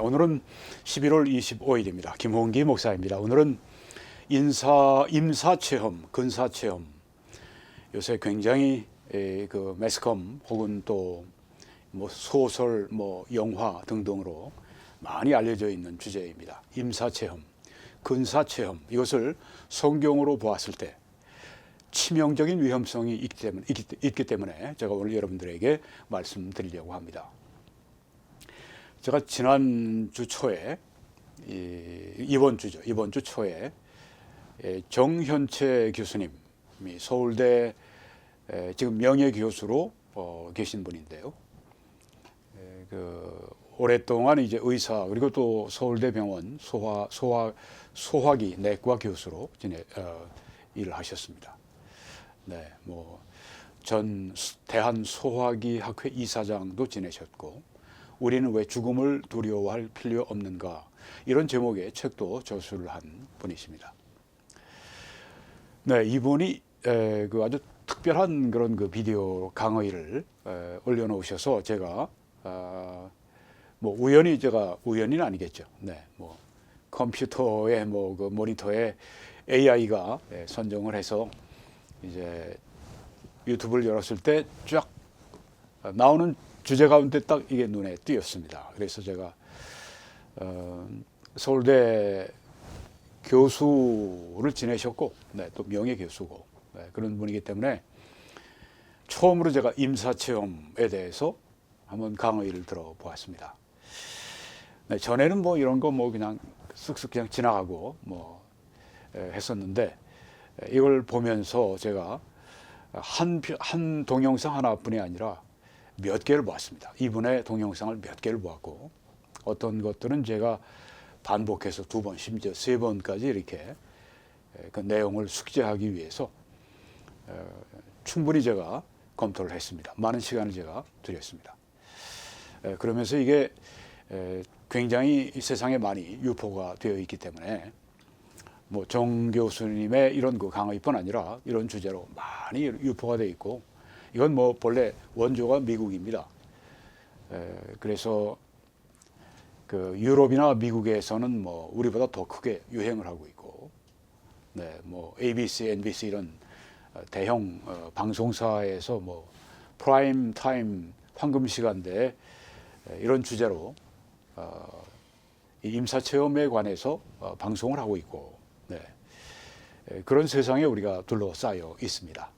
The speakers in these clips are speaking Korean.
오늘은 11월 25일입니다. 김홍기 목사입니다. 오늘은 임사체험, 근사체험, 요새 굉장히 그 매스컴 혹은 또 뭐 소설, 뭐 영화 등등으로 많이 알려져 있는 주제입니다. 임사체험, 근사체험, 이것을 성경으로 보았을 때 치명적인 위험성이 있기 때문에 제가 오늘 여러분들에게 말씀드리려고 합니다. 제가 지난주 초에 이번 주 초에 정현채 교수님이 서울대 지금 명예교수로 계신 분인데요. 오랫동안 이제 의사 그리고 또 서울대병원 소화기 내과 교수로 일을 하셨습니다. 네, 전 대한소화기학회 이사장도 지내셨고, 우리는 왜 죽음을 두려워할 필요 없는가, 이런 제목의 책도 저술을 한 분이십니다. 네, 이분이 그 아주 특별한 그런 그 비디오 강의를 올려놓으셔서 제가 우연히는 아니겠죠. 네, 컴퓨터에 그 모니터에 AI가 선정을 해서 이제 유튜브를 열었을 때 쫙 나오는 주제 가운데 딱 이게 눈에 띄었습니다. 그래서 제가 서울대 교수를 지내셨고, 네, 또 명예 교수고, 네, 그런 분이기 때문에 처음으로 제가 임사체험에 대해서 한번 강의를 들어보았습니다. 네, 전에는 이런 거 그냥 쓱쓱 그냥 지나가고 했었는데, 이걸 보면서 제가 한 동영상 하나뿐이 아니라 몇 개를 보았습니다. 이분의 동영상을 몇 개를 보았고, 어떤 것들은 제가 반복해서 2번, 심지어 3번까지 이렇게 그 내용을 숙지하기 위해서 충분히 제가 검토를 했습니다. 많은 시간을 제가 들였습니다. 그러면서 이게 굉장히 세상에 많이 유포가 되어 있기 때문에 정 교수님의 이런 그 강의뿐 아니라 이런 주제로 많이 유포가 되어 있고, 이건 본래 원조가 미국입니다. 그래서 그 유럽이나 미국에서는 우리보다 더 크게 유행을 하고 있고, 네, ABC, NBC 이런 대형 방송사에서 프라임 타임 황금 시간대에 이런 주제로 이 임사체험에 관해서 방송을 하고 있고, 네, 그런 세상에 우리가 둘러싸여 있습니다.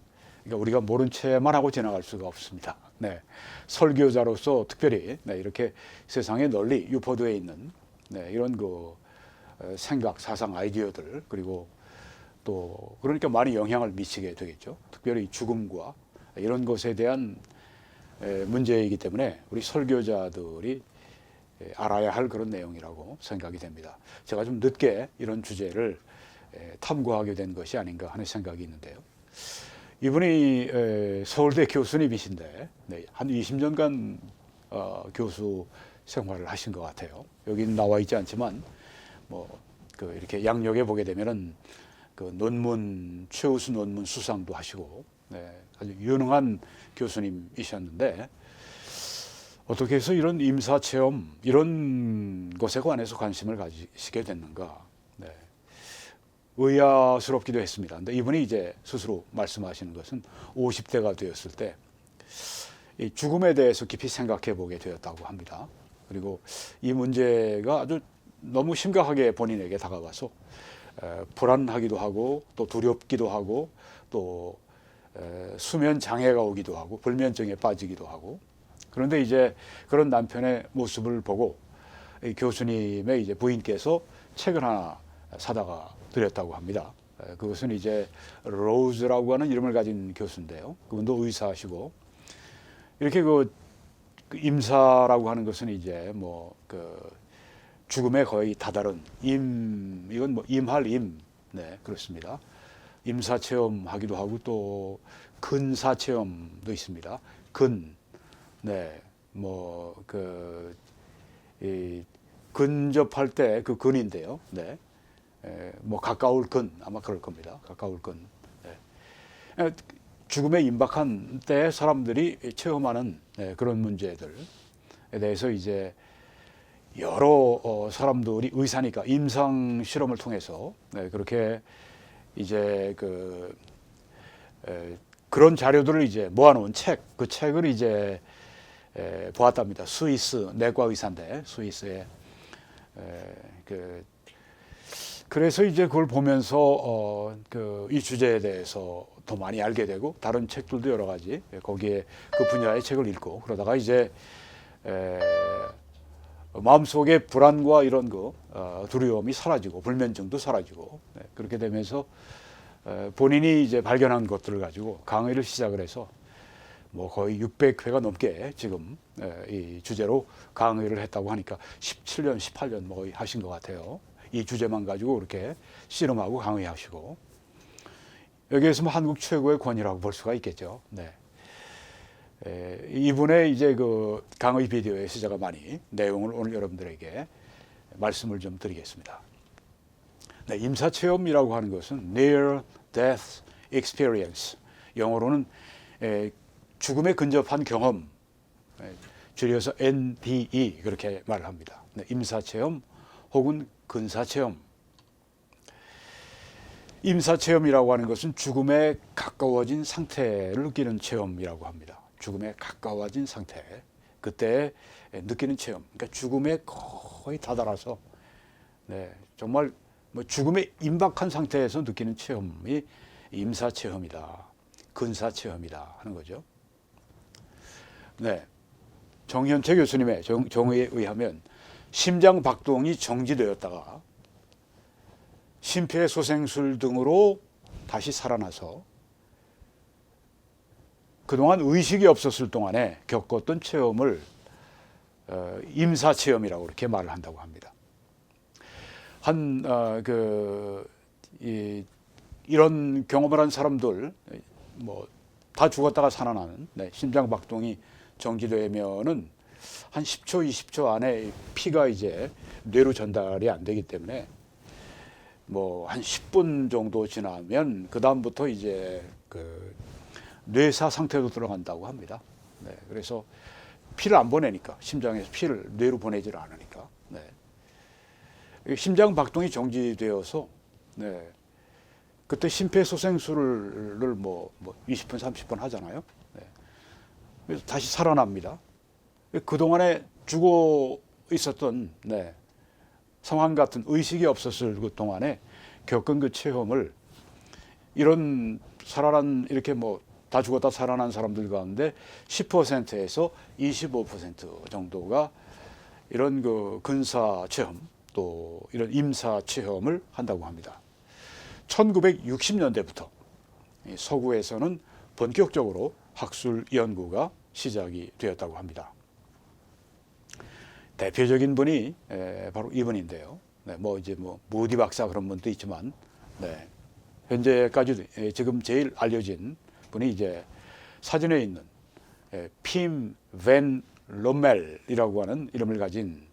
그러니까 우리가 모른 채만 하고 지나갈 수가 없습니다. 네, 설교자로서 특별히 이렇게 세상에 널리 유포되어 있는 이런 그 생각, 사상, 아이디어들, 그리고 또 그러니까 많이 영향을 미치게 되겠죠. 특별히 죽음과 이런 것에 대한 문제이기 때문에 우리 설교자들이 알아야 할 그런 내용이라고 생각이 됩니다. 제가 좀 늦게 이런 주제를 탐구하게 된 것이 아닌가 하는 생각이 있는데요. 이분이 서울대 교수님이신데, 네, 한 20년간 교수 생활을 하신 것 같아요. 여기는 나와 있지 않지만 이렇게 양력에 보게 되면은 그 최우수 논문 수상도 하시고, 네, 아주 유능한 교수님이셨는데, 어떻게 해서 이런 임사체험 이런 것에 관해서 관심을 가지시게 됐는가, 네, 의아스럽기도 했습니다. 근데 이분이 이제 스스로 말씀하시는 것은 50대가 되었을 때 이 죽음에 대해서 깊이 생각해 보게 되었다고 합니다. 그리고 이 문제가 아주 너무 심각하게 본인에게 다가와서 불안하기도 하고, 또 두렵기도 하고, 또 수면 장애가 오기도 하고, 불면증에 빠지기도 하고. 그런데 이제 그런 남편의 모습을 보고 이 교수님의 이제 부인께서 책을 하나 사다가 드렸다고 합니다. 그것은 이제 로즈라고 하는 이름을 가진 교수인데요. 그분도 의사시고, 이렇게 그 임사라고 하는 것은 이제 그 죽음에 거의 다다른 이건 임할 임, 네, 그렇습니다. 임사 체험하기도 하고, 또 근사 체험도 있습니다. 네, 근접할 때 그 근인데요. 네, 가까울 근, 아마 그럴 겁니다. 가까울 근. 네. 죽음에 임박한 때 사람들이 체험하는 그런 문제들에 대해서 이제 여러 사람들이 의사니까 임상 실험을 통해서 네, 그렇게 이제 그런 자료들을 이제 모아놓은 그 책을 이제 보았답니다. 스위스 내과 의사인데 스위스에 그래서 이제 그걸 보면서 이 주제에 대해서 더 많이 알게 되고 다른 책들도 여러 가지 거기에 그 분야의 책을 읽고 그러다가 이제 마음속의 불안과 이런 두려움이 사라지고 불면증도 사라지고 그렇게 되면서 본인이 이제 발견한 것들을 가지고 강의를 시작을 해서 뭐 거의 600회가 넘게 지금 이 주제로 강의를 했다고 하니까 17년, 18년 뭐 거의 하신 것 같아요. 이 주제만 가지고 그렇게 씨름하고 강의하시고 여기에서 뭐 한국 최고의 권위라고 볼 수가 있겠죠. 네. 이분의 이제 그 강의 비디오에서 제가 많이 내용을 오늘 여러분들에게 말씀을 좀 드리겠습니다. 네, 임사체험이라고 하는 것은 Near Death Experience, 영어로는 죽음에 근접한 경험, 줄여서 NDE 그렇게 말을 합니다. 네, 임사체험 혹은 근사체험. 임사체험이라고 하는 것은 죽음에 가까워진 상태를 느끼는 체험이라고 합니다. 죽음에 가까워진 상태, 그때 느끼는 체험. 그러니까 죽음에 거의 다다라서 네, 정말 뭐 죽음에 임박한 상태에서 느끼는 체험이 임사체험이다, 근사체험이다 하는 거죠. 네, 정현채 교수님의 정의에 의하면 심장 박동이 정지되었다가 심폐소생술 등으로 다시 살아나서 그동안 의식이 없었을 동안에 겪었던 체험을 임사체험이라고 이렇게 말을 한다고 합니다. 이런 경험을 한 사람들, 뭐 다 죽었다가 살아나는 심장 박동이 정지되면은 한 10초, 20초 안에 피가 이제 뇌로 전달이 안 되기 때문에 뭐 한 10분 정도 지나면 그 다음부터 이제 뇌사 상태로 들어간다고 합니다. 네, 그래서 피를 안 보내니까 심장에서 피를 뇌로 보내질 않으니까 네. 심장 박동이 정지되어서 네, 그때 심폐소생술을 뭐 20분, 30분 하잖아요. 네. 그래서 다시 살아납니다. 그동안에 죽어 있었던 상황 같은 의식이 없었을 그 동안에 겪은 그 체험을 이런 이렇게 뭐 다 죽었다 살아난 사람들 가운데 10%에서 25% 정도가 이런 근사 체험 또 이런 임사 체험을 한다고 합니다. 1960년대부터 서구에서는 본격적으로 학술 연구가 시작이 되었다고 합니다. 대표적인 분이 바로 이분인데요. 네, 무디 박사 그런 분도 있지만 현재까지도 지금 제일 알려진 분이 이제 사진에 있는 핌 밴 로멜이라고 하는 이름을 가진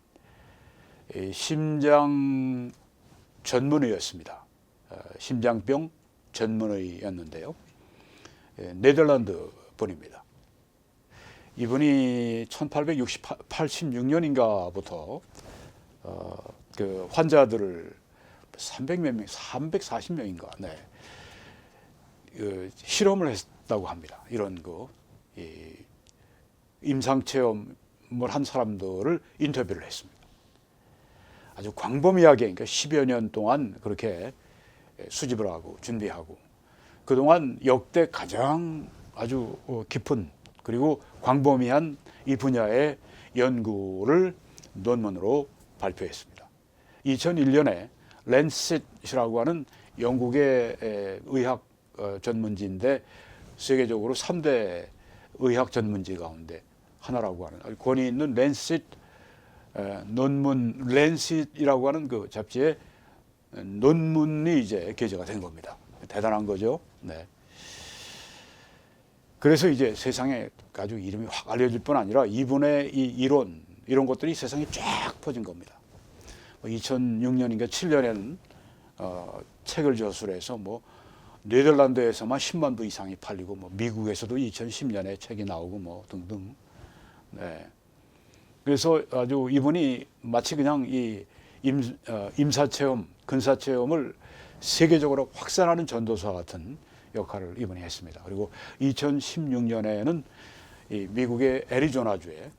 심장 전문의였습니다. 심장병 전문의였는데요. 네덜란드 분입니다. 이분이 1886년인가부터 그 환자들을 300몇 명, 340명인가 실험을 했다고 합니다. 이런 임상 체험을 한 사람들을 인터뷰를 했습니다. 아주 광범위하게 그러니까 10여 년 동안 그렇게 수집을 하고 준비하고 그동안 역대 가장 아주 깊은 그리고 광범위한 이 분야의 연구를 논문으로 발표했습니다. 2001년에 랜셋이라고 하는 영국의 의학 전문지인데 세계적으로 3대 의학 전문지 가운데 하나라고 하는 권위 있는 랜셋 논문, 랜셋이라고 하는 그 잡지에 논문이 이제 게재가 된 겁니다. 대단한 거죠. 네. 그래서 이제 세상에 아주 이름이 확 알려질 뿐 아니라 이분의 이 이런 것들이 세상에 쫙 퍼진 겁니다. 2006년인가 7년에는 책을 저술해서 네덜란드에서만 10만 부 이상이 팔리고 미국에서도 2010년에 책이 나오고 등등. 네. 그래서 아주 이분이 마치 그냥 이 임사체험, 근사체험을 세계적으로 확산하는 전도사 같은 역할을 이분이 했습니다. 그리고 2016년에는 이 미국의 애리조나주에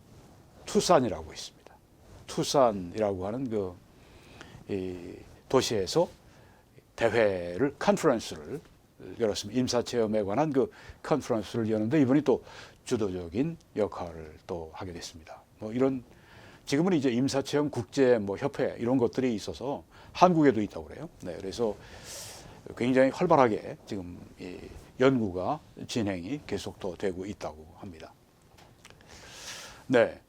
투싼이라고 있습니다. 투싼이라고 하는 이 도시에서 대회를, 컨퍼런스를 열었습니다. 임사체험에 관한 컨퍼런스를 여는데 이분이 또 주도적인 역할을 또 하게 됐습니다. 뭐 이런 지금은 이제 임사체험 국제 협회 이런 것들이 있어서 한국에도 있다고 그래요. 네, 그래서 굉장히 활발하게 지금 이 연구가 진행이 계속 더 되고 있다고 합니다. 네,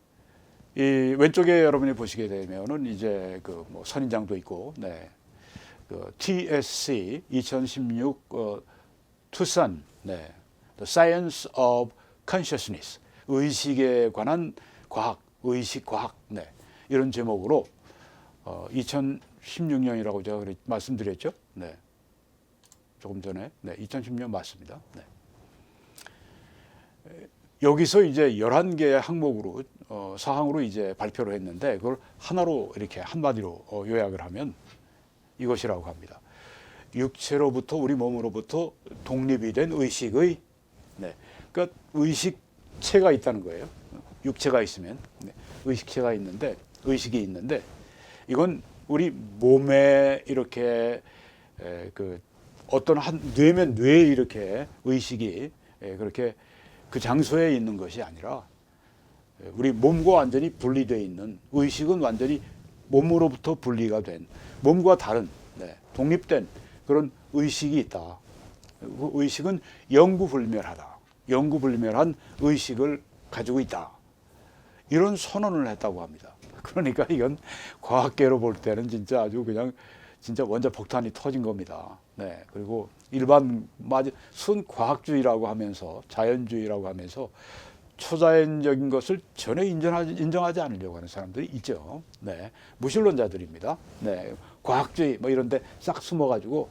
이 왼쪽에 여러분이 보시게 되면은 이제 선인장도 있고, 네, TSC 2016 투싼, 네, The Science of Consciousness, 의식에 관한 과학, 의식 과학, 네, 이런 제목으로 2016년이라고 제가 말씀드렸죠. 네, 조금 전에, 네, 2010년 맞습니다. 네. 여기서 이제 11개의 항목으로 사항으로 이제 발표를 했는데 그걸 하나로 이렇게 한마디로 요약을 하면 이것이라고 합니다. 육체로부터 우리 몸으로부터 독립이 된 의식의, 네, 그러니까 의식체가 있다는 거예요. 육체가 있으면, 네, 의식체가 있는데, 의식이 있는데 이건 우리 몸에 이렇게 어떤 한 뇌면 뇌에 이렇게 의식이 그렇게 그 장소에 있는 것이 아니라 우리 몸과 완전히 분리되어 있는, 의식은 완전히 몸으로부터 분리가 된, 몸과 다른, 네, 독립된 그런 의식이 있다. 그 의식은 영구불멸하다. 영구불멸한 의식을 가지고 있다. 이런 선언을 했다고 합니다. 그러니까 이건 과학계로 볼 때는 진짜 아주 그냥 진짜 원자폭탄이 터진 겁니다. 네, 그리고 일반 순과학주의라고 하면서, 자연주의라고 하면서 초자연적인 것을 전혀 인정하지 않으려고 하는 사람들이 있죠. 네, 무신론자들입니다. 네, 과학주의 이런데 싹 숨어가지고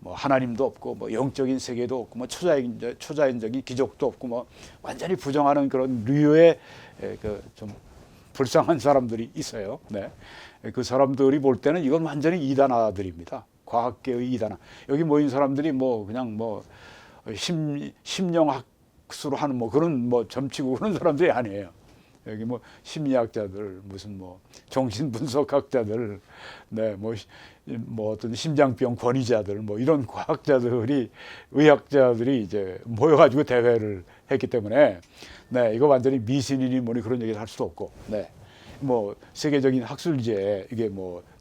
하나님도 없고 영적인 세계도 없고 초자연적인 기적도 없고 완전히 부정하는 그런 류의 좀 불쌍한 사람들이 있어요. 네, 그 사람들이 볼 때는 이건 완전히 이단아들입니다. 과학계의 이단아. 여기 모인 사람들이 그냥 심령학수로 하는 그런 점치고 그런 사람들이 아니에요. 여기 심리학자들, 무슨 정신분석학자들, 네, 어떤 심장병 권위자들, 이런 과학자들이, 의학자들이 이제 모여가지고 대회를 했기 때문에, 네, 이거 완전히 미신이니 뭐니 그런 얘기를 할 수도 없고, 네, 세계적인 학술지에 이게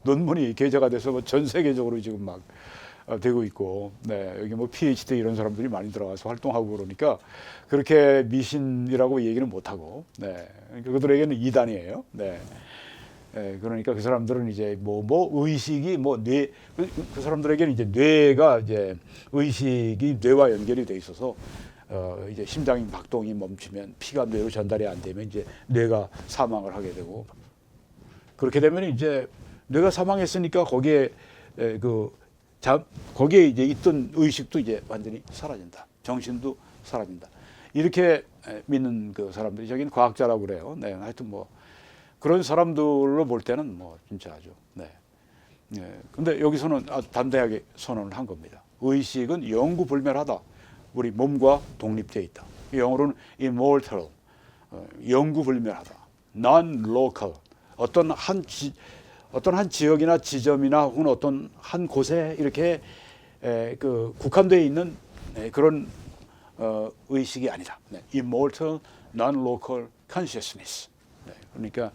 논문이 게재가 돼서 전 세계적으로 지금 막 되고 있고, 네, 여기 PhD 이런 사람들이 많이 들어가서 활동하고 그러니까 그렇게 미신이라고 얘기는 못하고, 네, 그들에게는 이단이에요. 네. 네, 그러니까 그 사람들은 이제 의식이 뇌, 그 사람들에게는 이제 뇌가 이제 의식이 뇌와 연결이 돼 있어서 이제 심장이 박동이 멈추면 피가 뇌로 전달이 안 되면 이제 뇌가 사망을 하게 되고, 그렇게 되면 이제 뇌가 사망했으니까 거기에 거기에 이제 있던 의식도 이제 완전히 사라진다. 정신도 사라진다. 이렇게 믿는 그 사람들이, 저기는 과학자라고 그래요. 네, 하여튼 그런 사람들로 볼 때는 진짜 아주, 네. 네. 근데 여기서는 아주 담대하게 선언을 한 겁니다. 의식은 영구불멸하다. 우리 몸과 독립되어 있다. 영어로는 immortal, 영구불멸하다. non-local, 어떤 한 지역이나 지점이나 혹은 어떤 한 곳에 이렇게 국한되어 있는 그런 의식이 아니다. 네. immortal, non-local consciousness. 네. 그러니까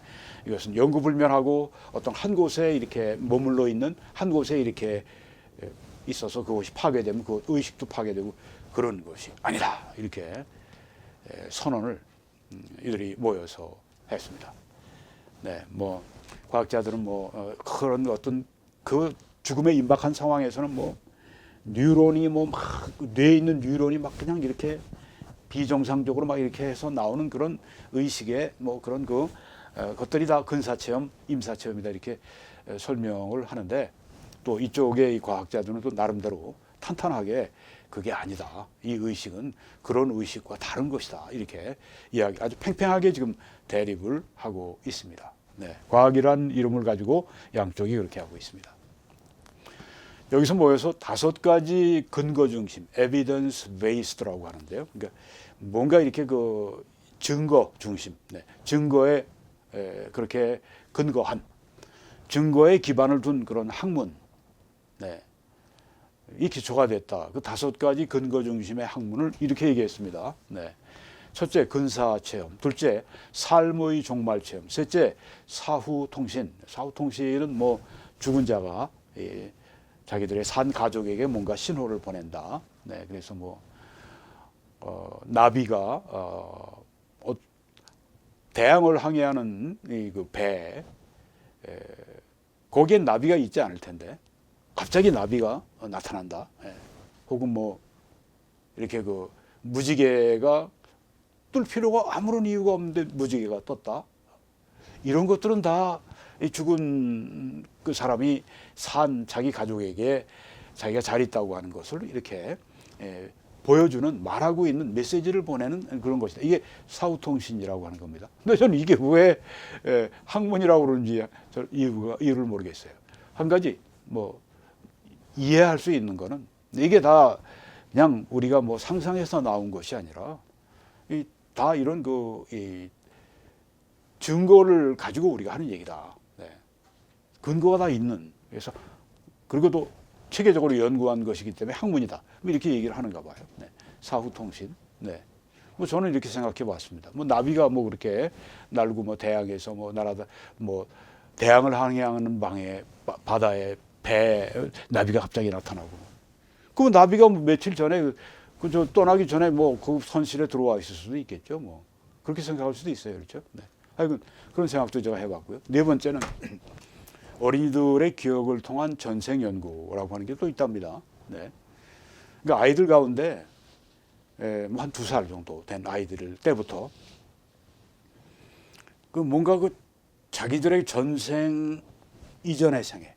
이것은 영구불멸하고 어떤 한 곳에 이렇게 머물러 있는, 한 곳에 이렇게 있어서 그것이 파괴되면 그 의식도 파괴되고 그런 것이 아니다. 이렇게 선언을 이들이 모여서 했습니다. 네, 과학자들은 그런 어떤 그 죽음에 임박한 상황에서는 뉴런이 뇌에 있는 뉴런이 그냥 이렇게 비정상적으로 이렇게 해서 나오는 그런 의식의 그런 것들이 다 근사체험, 임사체험이다 이렇게 설명을 하는데, 또 이쪽의 이 과학자들은 또 나름대로 탄탄하게 그게 아니다. 이 의식은 그런 의식과 다른 것이다. 이렇게 이야기 아주 팽팽하게 지금 대립을 하고 있습니다. 네, 과학이란 이름을 가지고 양쪽이 그렇게 하고 있습니다. 여기서 모여서 5가지 근거 중심, evidence based라고 하는데요. 그러니까 뭔가 이렇게 그 증거 중심, 네, 증거에 그렇게 근거한, 증거에 기반을 둔 그런 학문, 네, 이 기초가 됐다. 그 5가지 근거 중심의 학문을 이렇게 얘기했습니다. 네. 첫째, 근사 체험. 둘째, 삶의 종말 체험. 셋째, 사후 통신. 사후 통신은 뭐 죽은 자가 자기들의 산 가족에게 뭔가 신호를 보낸다. 네. 그래서 뭐 나비가 대양을 항해하는 그 배, 거기엔 나비가 있지 않을 텐데 갑자기 나비가 나타난다. 예. 혹은 뭐 이렇게 그 무지개가 뜰 필요가 아무런 이유가 없는데 무지개가 떴다. 이런 것들은 다 죽은 그 사람이 산 자기 가족에게 자기가 잘 있다고 하는 것을 이렇게 보여주는, 말하고 있는, 메시지를 보내는 그런 것이다. 이게 사후통신이라고 하는 겁니다. 근데 저는 이게 왜 학문이라고 그러는지 이유를 모르겠어요. 한 가지 뭐 이해할 수 있는 거는 이게 다 그냥 우리가 뭐 상상해서 나온 것이 아니라 다 이런 이 증거를 가지고 우리가 하는 얘기다. 네. 근거가 다 있는. 그래서 그리고 또 체계적으로 연구한 것이기 때문에 학문이다. 이렇게 얘기를 하는가 봐요. 네. 사후통신. 네. 뭐 저는 이렇게 생각해 봤습니다. 뭐 나비가 뭐 그렇게 날고 뭐 대양에서 뭐 날아다 뭐 대양을 항해하는 방에 바다에 배 나비가 갑자기 나타나고. 그 나비가 뭐 며칠 전에 저 떠나기 전에 뭐 그 선실에 들어와 있을 수도 있겠죠. 뭐 그렇게 생각할 수도 있어요. 그렇죠? 네. 하여튼 그런 생각도 제가 해봤고요. 네 번째는 어린이들의 기억을 통한 전생 연구라고 하는 게 또 있답니다. 네. 그러니까 아이들 가운데 뭐 한 2살 정도 된 아이들 때부터 그 뭔가 그 자기들의 전생 이전의 생애,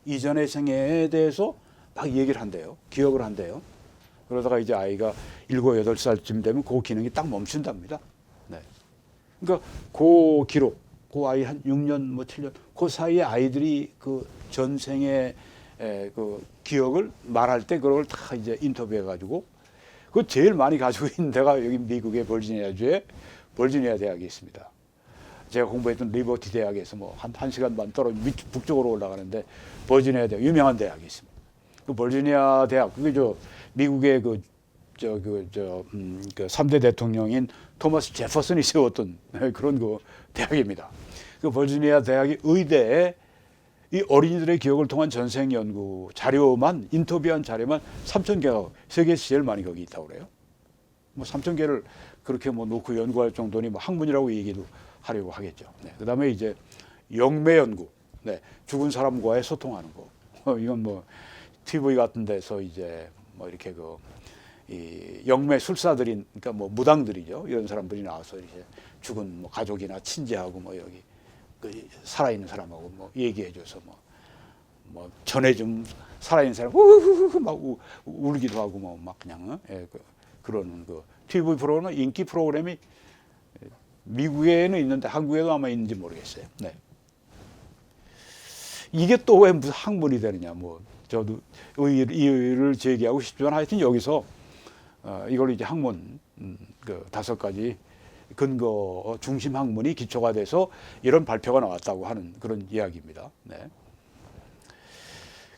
이전의 생애에 대해서 막 얘기를 한대요. 기억을 한대요. 그러다가 이제 아이가 7, 8살쯤 되면 그 기능이 딱 멈춘답니다. 네. 그러니까 그 기록, 그 아이 한 6년, 뭐 7년, 그 사이에 아이들이 그 전생의 그 기억을 말할 때 그걸 다 이제 인터뷰해가지고 그 제일 많이 가지고 있는 데가 여기 미국의 버지니아주에 버지니아 대학이 있습니다. 제가 공부했던 리버티 대학에서 뭐 한 시간 반 떨어져 북쪽으로 올라가는데 버지니아 대학, 유명한 대학이 있습니다. 그 버지니아 대학, 그게 미국의 그 3대 대통령인 토마스 제퍼슨이 세웠던 그런 그 대학입니다. 그 버지니아 대학의 의대에 이 어린이들의 기억을 통한 전생 연구 자료만, 인터뷰한 자료만 3,000개가 세계에서 제일 많이 거기 있다고 그래요. 뭐 3,000개를 그렇게 뭐 놓고 연구할 정도니 뭐 학문이라고 얘기도 하려고 하겠죠. 네. 그다음에 이제 영매 연구, 네. 죽은 사람과의 소통하는 거. 이건 뭐 TV 같은 데서 이제 뭐 이렇게 이 영매 술사들인, 그러니까 뭐 무당들이죠. 이런 사람들이 나와서 이제 죽은 뭐 가족이나 친지하고 뭐 여기 그 살아있는 사람하고 뭐 얘기해줘서 뭐 전에 살아있는 사람 우후후후 막 울기도 하고 뭐 막 그냥 그러는 그 TV 프로는 인기 프로그램이 미국에는 있는데 한국에도 아마 있는지 모르겠어요. 네. 이게 또 왜 무슨 학문이 되느냐, 뭐 저도 의의를 제기하고 싶지만 하여튼 여기서 이걸 이제 학문 그 5가지 근거 중심 학문이 기초가 돼서 이런 발표가 나왔다고 하는 그런 이야기입니다. 네.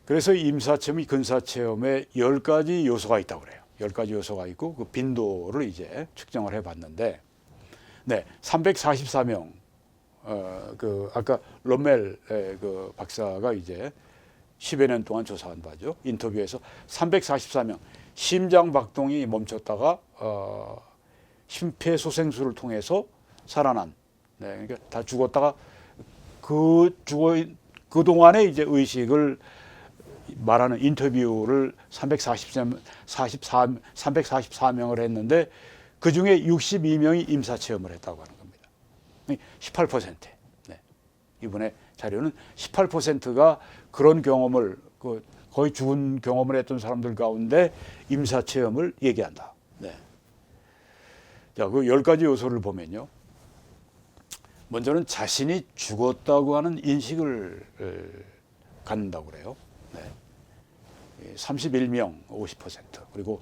그래서 임사체험이 근사체험에 10가지 요소가 있다고 그래요. 10가지 요소가 있고 그 빈도를 이제 측정을 해봤는데, 네, 344명 그 아까 롬멜 그 박사가 이제 10여 년 동안 조사한 바죠. 인터뷰에서 344명 심장 박동이 멈췄다가 심폐소생술을 통해서 살아난, 네, 그러니까 다 죽었다가 그 동안에 이제 의식을 말하는 인터뷰를 344명을 했는데 그 중에 62명이 임사체험을 했다고 하는 겁니다. 18%. 네. 이번에 자료는 18%가 그런 경험을 거의 죽은 경험을 했던 사람들 가운데 임사체험을 얘기한다. 네. 자, 그 10가지 요소를 보면요. 먼저는 자신이 죽었다고 하는 인식을 갖는다고 그래요. 네. 31명 50%. 그리고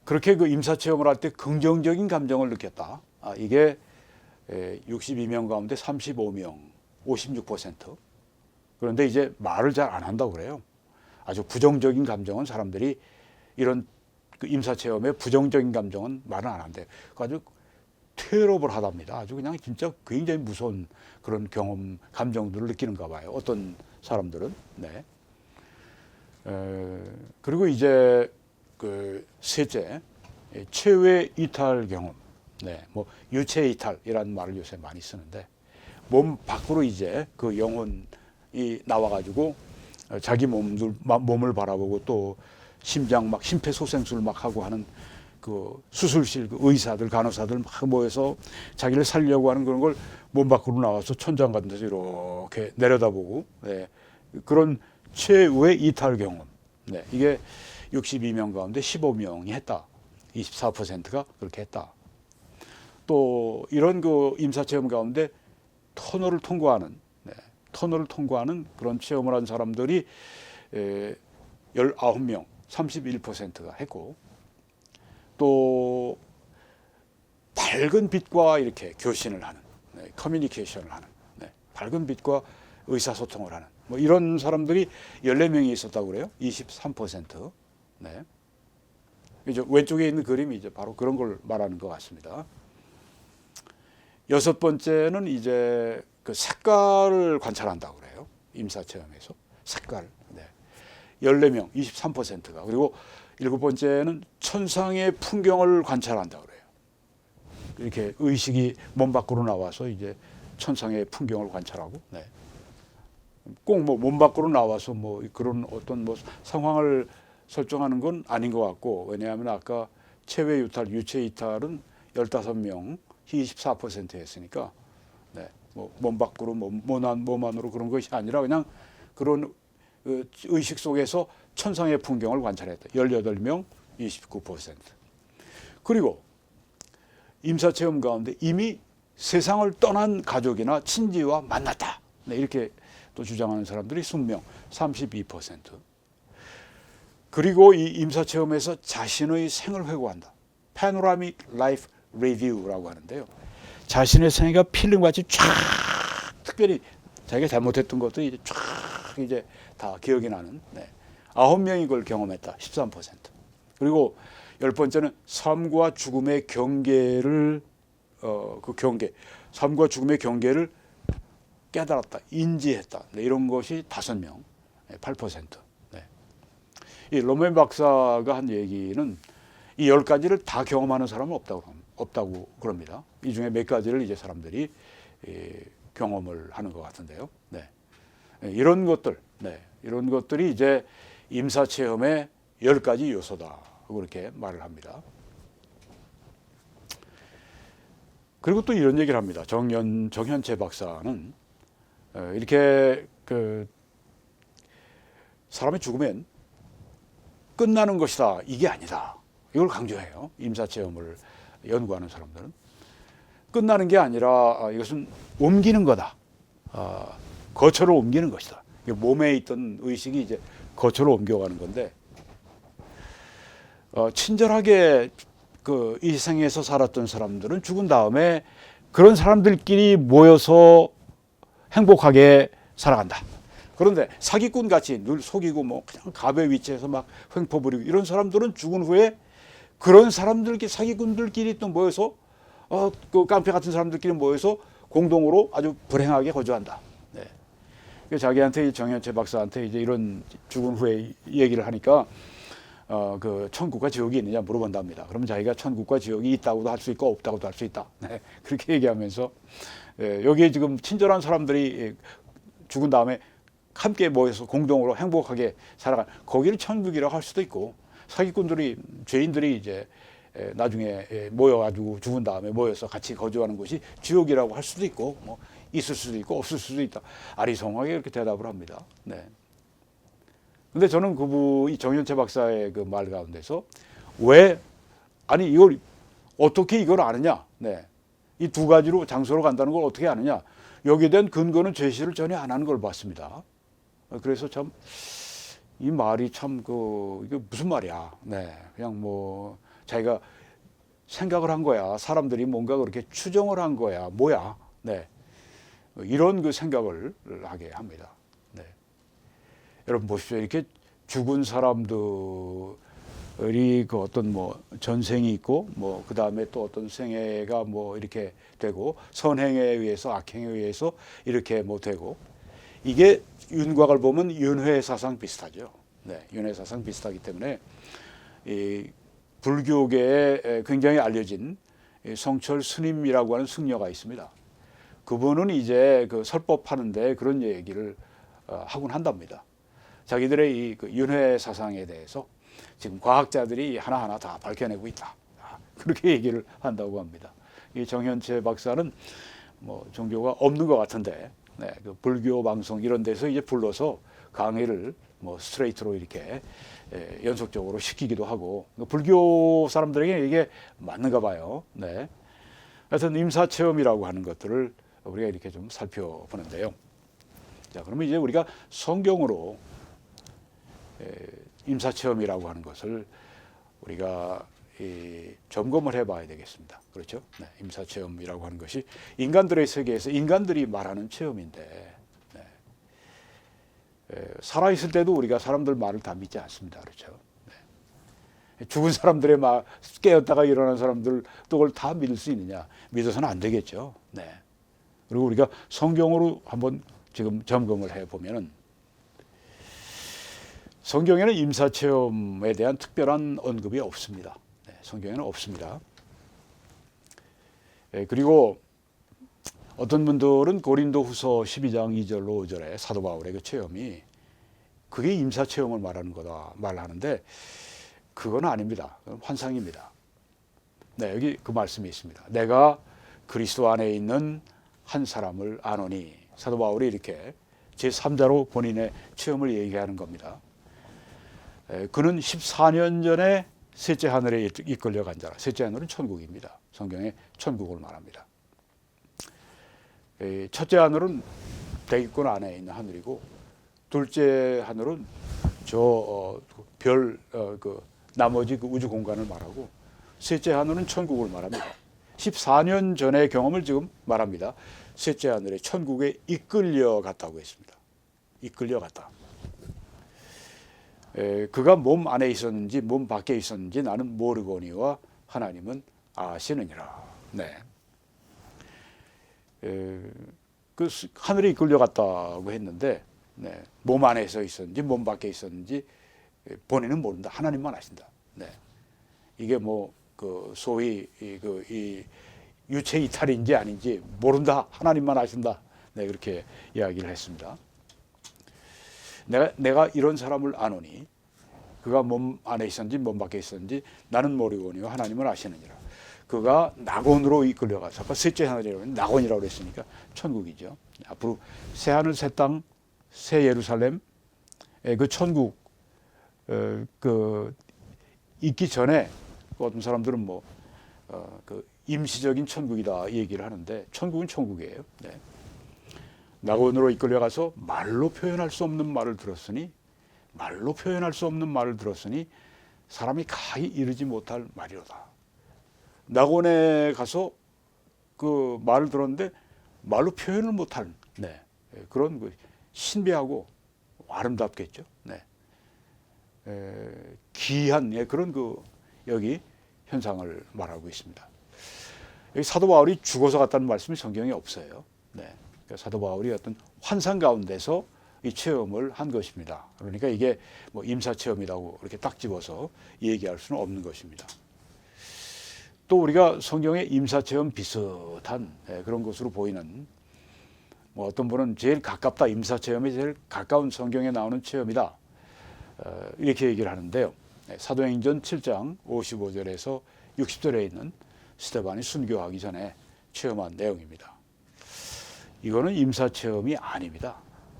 그렇게 그 임사체험을 할 때 긍정적인 감정을 느꼈다. 이게 62명 가운데 35명 56%. 그런데 이제 말을 잘 안 한다고 그래요. 아주 부정적인 감정은 사람들이 이런 그 임사체험의 부정적인 감정은 말을 안 한대요. 아주 테러블하답니다. 아주 그냥 진짜 굉장히 무서운 그런 경험, 감정들을 느끼는가 봐요. 어떤 사람들은. 네. 그리고 이제 그 셋째, 최후의 이탈 경험. 네. 뭐 유체 이탈이라는 말을 요새 많이 쓰는데 몸 밖으로 이제 그 영혼이 나와가지고 자기 몸을 바라보고 또 심장 막 심폐소생술 막 하고 하는 그 수술실 그 의사들 간호사들 막 모여서 자기를 살려고 하는 그런 걸 몸 밖으로 나와서 천장 같은 데서 이렇게 내려다보고 네. 그런 최후의 이탈 경험. 네. 이게 62명 가운데 15명이 했다. 24%가 그렇게 했다. 또 이런 그 임사체험 가운데 터널을 통과하는 터널을 통과하는 그런 체험을 한 사람들이 19명 31%가 했고 또 밝은 빛과 이렇게 교신을 하는 커뮤니케이션을 하는 밝은 빛과 의사소통을 하는 뭐 이런 사람들이 14명이 있었다고 그래요. 23%. 네. 이제 왼쪽에 있는 그림이 이제 바로 그런 걸 말하는 것 같습니다. 여섯 번째는 이제 그 색깔을 관찰한다고 그래요. 임사체험에서 색깔. 네. 14명, 23%가. 그리고 일곱 번째는 천상의 풍경을 관찰한다고 그래요. 이렇게 의식이 몸 밖으로 나와서 이제 천상의 풍경을 관찰하고. 네. 꼭 뭐 몸 밖으로 나와서 뭐 그런 어떤 뭐 상황을 설정하는 건 아닌 것 같고, 왜냐하면 아까 체외 유탈, 유체 이탈은 15명, 24% 했으니까, 네, 뭐 몸 밖으로 몸 안으로 그런 것이 아니라 그냥 그런 의식 속에서 천상의 풍경을 관찰했다. 18명, 29%. 그리고 임사체험 가운데 이미 세상을 떠난 가족이나 친지와 만났다. 네, 이렇게 또 주장하는 사람들이 20명, 32%. 그리고 이 임사체험에서 자신의 생을 회고한다. 패노라믹 라이프 리뷰라고 하는데요. 자신의 생애가 필름같이 쫙 특별히 자기가 잘못했던 것도 이제 쫙 이제 다 기억이 나는 9명이 그걸 경험했다. 13%. 그리고 10번째는 삶과 죽음의 경계를 그 경계, 삶과 죽음의 경계를 깨달았다, 인지했다. 네, 이런 것이 5명, 8%. 네. 이 로맨 박사가 한 얘기는 이 10가지를 다 경험하는 사람은 없다고 그럽니다. 이 중에 몇 가지를 이제 사람들이 경험을 하는 것 같은데요. 네. 이런 것들, 이런 것들이 이제 임사체험의 10가지 요소다. 그렇게 말을 합니다. 그리고 또 이런 얘기를 합니다. 정현채 박사는 이렇게 그 사람이 죽으면 끝나는 것이다. 이게 아니다. 이걸 강조해요. 임사체험을 연구하는 사람들은. 끝나는 게 아니라 이것은 옮기는 거다. 거처로 옮기는 것이다. 몸에 있던 의식이 이제 거처로 옮겨가는 건데, 친절하게 그 이 세상에서 살았던 사람들은 죽은 다음에 그런 사람들끼리 모여서 행복하게 살아간다. 그런데 사기꾼 같이 늘 속이고 뭐 그냥 갑의 위치에서 막 횡포 부리고 이런 사람들은 죽은 후에 그런 사람들끼리 사기꾼들끼리 또 모여서 그 깡패 같은 사람들끼리 모여서 공동으로 아주 불행하게 거주한다. 네. 그래서 자기한테 정현채 박사한테 이제 이런 죽은 후에 얘기를 하니까 그 천국과 지옥이 있느냐 물어본답니다. 그러면 자기가 천국과 지옥이 있다고도 할 수 있고 없다고도 할 수 있다. 네. 그렇게 얘기하면서 여기에 지금 친절한 사람들이 죽은 다음에 함께 모여서 공동으로 행복하게 살아간 거기를 천국이라고 할 수도 있고, 사기꾼들이 죄인들이 이제 나중에 모여가지고 죽은 다음에 모여서 같이 거주하는 곳이 지옥이라고 할 수도 있고, 뭐 있을 수도 있고 없을 수도 있다. 아리송하게 이렇게 대답을 합니다. 네. 근데 저는 이 정현채 박사의 그 말 가운데서 왜 아니 이걸 어떻게 이걸 아느냐? 네. 이 두 가지로 장소로 간다는 걸 어떻게 아느냐? 여기에 대한 근거는 제시를 전혀 안 하는 걸 봤습니다. 그래서 참 이 말이 참 이게 무슨 말이야? 네. 그냥 뭐 자기가 생각을 한 거야. 사람들이 뭔가 그렇게 추정을 한 거야. 뭐야? 네. 이런 그 생각을 하게 합니다. 네. 여러분 보십시오. 이렇게 죽은 사람들이 그 어떤 뭐 전생이 있고 뭐 그 다음에 또 어떤 생애가 뭐 이렇게 되고 선행에 의해서 악행에 의해서 이렇게 뭐 되고 이게 윤곽을 보면 윤회사상 비슷하죠. 네. 윤회사상 비슷하기 때문에 이 불교계에 굉장히 알려진 성철 스님이라고 하는 승려가 있습니다. 그분은 이제 그 설법하는데 그런 얘기를 하곤 한답니다. 자기들의 이 그 윤회 사상에 대해서 지금 과학자들이 하나하나 다 밝혀내고 있다. 그렇게 얘기를 한다고 합니다. 이 정현채 박사는 뭐 종교가 없는 것 같은데, 네, 그 불교 방송 이런 데서 이제 불러서 강의를 뭐 스트레이트로 이렇게 연속적으로 시키기도 하고 불교 사람들에게 이게 맞는가 봐요. 네. 하여튼 임사체험이라고 하는 것들을 우리가 이렇게 좀 살펴보는데요. 자, 그러면 이제 우리가 성경으로 임사체험이라고 하는 것을 우리가 점검을 해봐야 되겠습니다. 그렇죠? 네, 임사체험이라고 하는 것이 인간들의 세계에서 인간들이 말하는 체험인데, 네. 살아있을 때도 우리가 사람들 말을 다 믿지 않습니다. 그렇죠? 네. 죽은 사람들의 말, 깨었다가 일어난 사람들 또 그걸 다 믿을 수 있느냐? 믿어서는 안 되겠죠. 네. 그리고 우리가 성경으로 한번 지금 점검을 해보면은 성경에는 임사체험에 대한 특별한 언급이 없습니다. 네, 성경에는 없습니다. 네, 그리고 어떤 분들은 고린도후서 12장 2절로 5절에 사도 바울의 그 체험이 그게 임사체험을 말하는 거다 말하는데 그건 아닙니다. 그건 환상입니다. 네, 여기 그 말씀이 있습니다. 내가 그리스도 안에 있는 한 사람을 아노니 사도 바울이 이렇게 제3자로 본인의 체험을 얘기하는 겁니다. 그는 14년 전에 셋째 하늘에 이끌려간 자라. 셋째 하늘은 천국입니다. 성경에 천국을 말합니다. 첫째 하늘은 대기권 안에 있는 하늘이고 둘째 하늘은 그 나머지 그 우주 공간을 말하고 셋째 하늘은 천국을 말합니다. 14년 전의 경험을 지금 말합니다. 셋째 하늘에 천국에 이끌려갔다고 했습니다. 이끌려갔다. 그가 몸 안에 있었는지 몸 밖에 있었는지 나는 모르거니와 하나님은 아시느니라. 네. 그 하늘에 이끌려갔다고 했는데 네. 몸 안에서 있었는지 몸 밖에 있었는지 본인은 모른다. 하나님만 아신다. 네. 이게 뭐 그 소위 이 유체 이탈인지 아닌지 모른다. 하나님만 아신다. 네, 그렇게 이야기를 했습니다. 내가 이런 사람을 아노니 그가 몸 안에 있었는지 몸 밖에 있었는지 나는 모르거니와 하나님은 아시느니라. 그가 낙원으로 이끌려가서 아까 셋째 하늘이라고 했는데 낙원이라고 그랬으니까 천국이죠. 앞으로 새 하늘 새 땅 새 예루살렘 그 천국 그 있기 전에 어떤 사람들은 뭐 그 임시적인 천국이다 얘기를 하는데 천국은 천국이에요. 네. 낙원으로 이끌려가서 말로 표현할 수 없는 말을 들었으니 사람이 가히 이르지 못할 말이로다. 낙원에 가서 그 말을 들었는데 말로 표현을 못할 네. 그런 그 신비하고 아름답겠죠. 네. 귀한 그런 그 여기 현상을 말하고 있습니다. 여기 사도 바울이 죽어서 갔다는 말씀이 성경에 없어요. 네. 그러니까 사도 바울이 어떤 환상 가운데서 이 체험을 한 것입니다. 그러니까 이게 뭐 임사 체험이라고 이렇게 딱 집어서 얘기할 수는 없는 것입니다. 또 우리가 성경의 임사 체험 비슷한 그런 것으로 보이는 뭐 어떤 분은 제일 가깝다 임사 체험이 제일 가까운 성경에 나오는 체험이다 이렇게 얘기를 하는데요. 사도행전 7장 55절에서 60절에 있는 스데반이 순교하기 전에 체험한 내용입니다. 이거는 임사 체험이 아닙니다.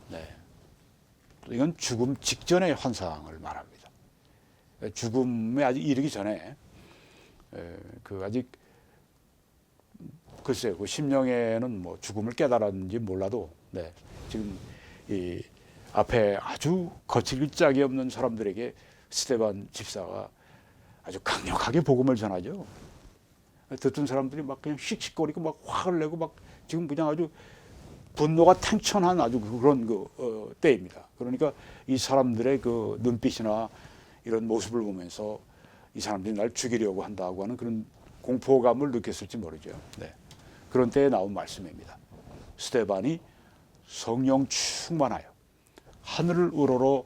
네. 이건 죽음 직전의 환상을 말합니다. 죽음에 아직 이르기 전에 그 아직 글쎄요, 그 심령에는 뭐 죽음을 깨달았는지 몰라도, 네, 지금 이 앞에 아주 거칠 짝이 없는 사람들에게 스데반 집사가 아주 강력하게 복음을 전하죠. 듣던 사람들이 막 그냥 씩씩거리고 막 화를 내고 막 지금 그냥 아주 분노가 탱천한 아주 그런 때입니다. 그러니까 이 사람들의 그 눈빛이나 이런 모습을 보면서 이 사람들이 날 죽이려고 한다고 하는 그런 공포감을 느꼈을지 모르죠. 네. 그런 때에 나온 말씀입니다. 스데반이 성령 충만하여 하늘을 우러러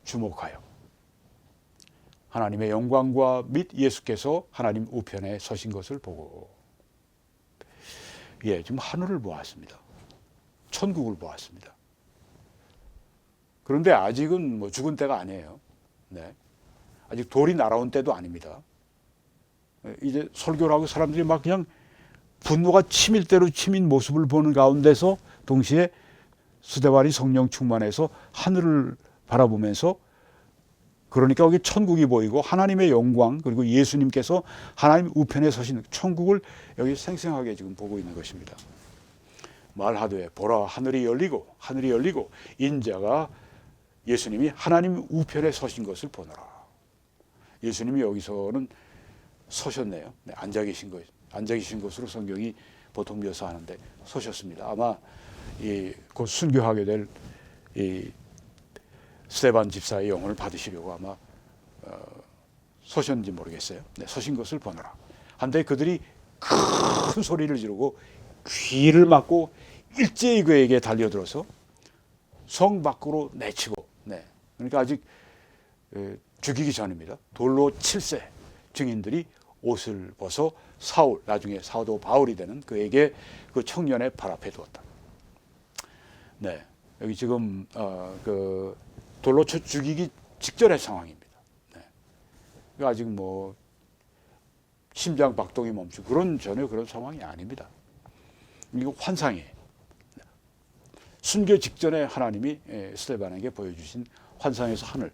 주목하여 하나님의 영광과 및 예수께서 하나님 우편에 서신 것을 보고, 예, 지금 하늘을 보았습니다. 천국을 보았습니다. 그런데 아직은 뭐 죽은 때가 아니에요. 네. 아직 돌이 날아온 때도 아닙니다. 이제 설교를 하고 사람들이 막 그냥 분노가 치밀 대로 치민 모습을 보는 가운데서 동시에 스데반이 성령 충만해서 하늘을 바라보면서, 그러니까 여기 천국이 보이고 하나님의 영광, 그리고 예수님께서 하나님 우편에 서신 천국을 여기 생생하게 지금 보고 있는 것입니다. 말하되 보라 하늘이 열리고 인자가 예수님이 하나님 우편에 서신 것을 보노라. 예수님이 여기서는 서셨네요. 네, 앉아 계신 것으로 성경이 보통 묘사하는데 서셨습니다. 아마 곧 순교하게 될 이 스데반 집사의 영혼을 받으시려고 아마 서셨는지 모르겠어요. 네, 서신 것을 보노라. 한데 그들이 큰 소리를 지르고 귀를 막고 일제히 그에게 달려들어서 성 밖으로 내치고, 네, 그러니까 아직 죽이기 전입니다. 돌로 칠세 증인들이 옷을 벗어 사울, 나중에 사도 바울이 되는 그에게 그 청년의 발 앞에 두었다. 네, 여기 지금 그 돌로 쳐 죽이기 직전의 상황입니다. 네. 그러니까 아직 뭐 심장 박동이 멈추고 전혀 그런 상황이 아닙니다. 이거 환상이에요. 순교 직전에 하나님이 스데반에게 보여주신 환상에서 하늘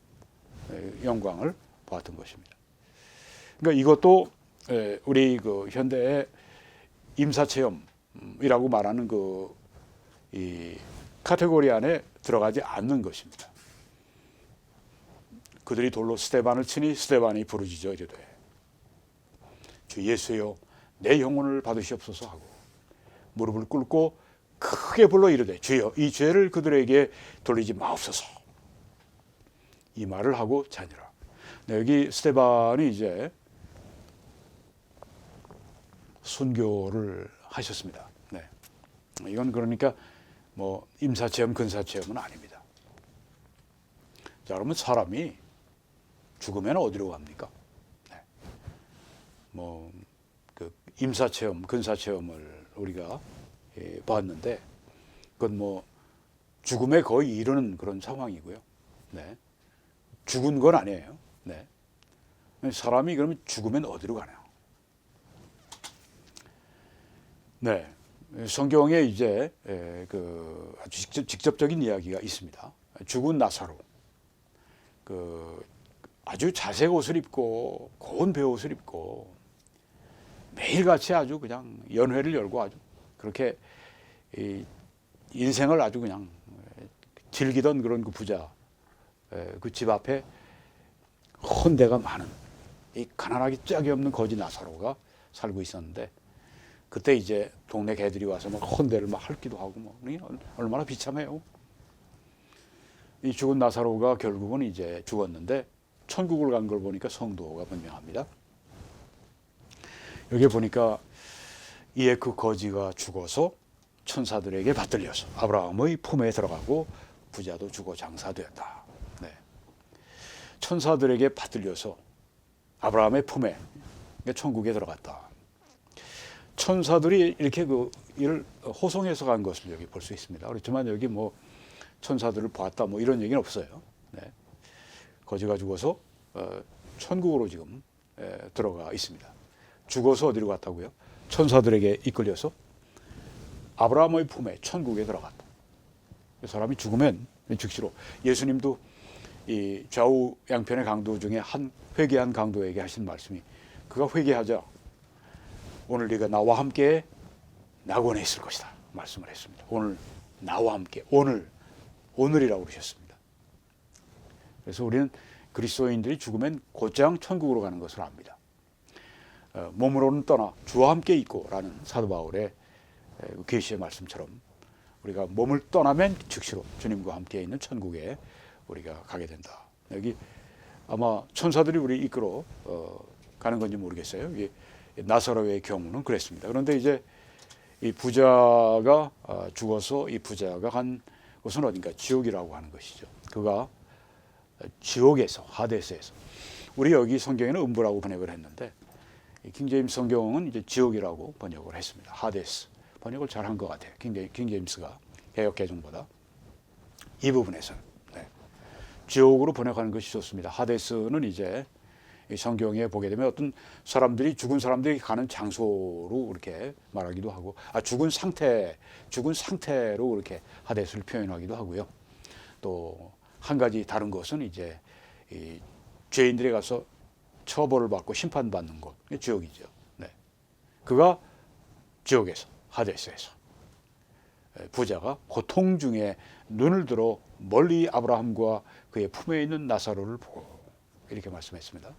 영광을 보았던 것입니다. 그러니까 이것도 우리 그 현대의 임사체험이라고 말하는 이 카테고리 안에 들어가지 않는 것입니다. 그들이 돌로 스데반을 치니 스데반이 부르짖어 이르되 주 예수여 내 영혼을 받으시옵소서 하고 무릎을 꿇고 크게 불러 이르되 주여 이 죄를 그들에게 돌리지 마옵소서, 이 말을 하고 자니라. 네, 여기 스데반이 이제 순교를 하셨습니다. 네. 이건 그러니까 뭐 임사체험, 근사체험은 아닙니다. 자, 그러면 사람이 죽으면 어디로 갑니까? 네. 뭐 그 임사체험, 근사체험을 우리가 봤는데 그건 뭐 죽음에 거의 이르는 그런 상황이고요. 네. 죽은 건 아니에요. 네. 사람이 그러면 죽으면 어디로 가냐? 네. 성경에 이제 그 아주 직접적인 이야기가 있습니다. 죽은 나사로, 그 아주 자색 옷을 입고 고운 베옷을 입고 매일같이 아주 그냥 연회를 열고 아주 그렇게 인생을 아주 그냥 즐기던 그런 그 부자, 그 집 앞에 헌대가 많은 이 가난하기 짝이 없는 거지 나사로가 살고 있었는데, 그때 이제 동네 개들이 와서 막 헌대를 막 핥기도 하고 뭐 얼마나 비참해요. 이 죽은 나사로가 결국은 이제 죽었는데 천국을 간 걸 보니까 성도가 분명합니다. 여기 보니까 이에 그 거지가 죽어서 천사들에게 받들려서 아브라함의 품에 들어가고 부자도 죽어 장사되었다. 네. 천사들에게 받들려서 아브라함의 품에, 그러니까 천국에 들어갔다. 천사들이 이렇게 이를 호송해서 간 것을 여기 볼 수 있습니다. 그렇지만 여기 뭐 천사들을 봤다 뭐 이런 얘기는 없어요. 네. 거지가 죽어서 천국으로 지금 들어가 있습니다. 죽어서 어디로 갔다고요? 천사들에게 이끌려서 아브라함의 품에 천국에 들어갔다. 사람이 죽으면 즉시로 예수님도 이 좌우 양편의 강도 중에 한 회개한 강도에게 하신 말씀이 그가 회개하자 오늘 네가 나와 함께 낙원에 있을 것이다 말씀을 했습니다. 오늘 나와 함께 오늘이라고 그러셨습니다. 그래서 우리는 그리스도인들이 죽으면 곧장 천국으로 가는 것을 압니다. 몸으로는 떠나 주와 함께 있고라는 사도 바울의 계시의 말씀처럼 우리가 몸을 떠나면 즉시로 주님과 함께 있는 천국에 우리가 가게 된다. 여기 아마 천사들이 우리 이끌어 가는 건지 모르겠어요. 나사로의 경우는 그랬습니다. 그런데 이제 이 부자가 죽어서 이 부자가 간 곳은 어딘가 지옥이라고 하는 것이죠. 그가 지옥에서 하데스에서 우리 여기 성경에는 음부라고 번역을 했는데 킹제임스 성경은 이제 지옥이라고 번역을 했습니다. 하데스 번역을 잘한 것 같아요. 킹제임스가 개역 개정보다 이 부분에서는 지옥으로 번역하는 것이 좋습니다. 하데스는 이제 성경에 보게 되면 어떤 사람들이 죽은 사람들이 가는 장소로 이렇게 말하기도 하고 죽은 상태로 이렇게 하데스를 표현하기도 하고요. 또 한 가지 다른 것은 이제 이 죄인들이 가서 처벌을 받고 심판받는 곳, 지옥이죠. 네. 그가 지옥에서 하데스에서 부자가 고통 중에 눈을 들어 멀리 아브라함과 그의 품에 있는 나사로를 보고 이렇게 말씀했습니다.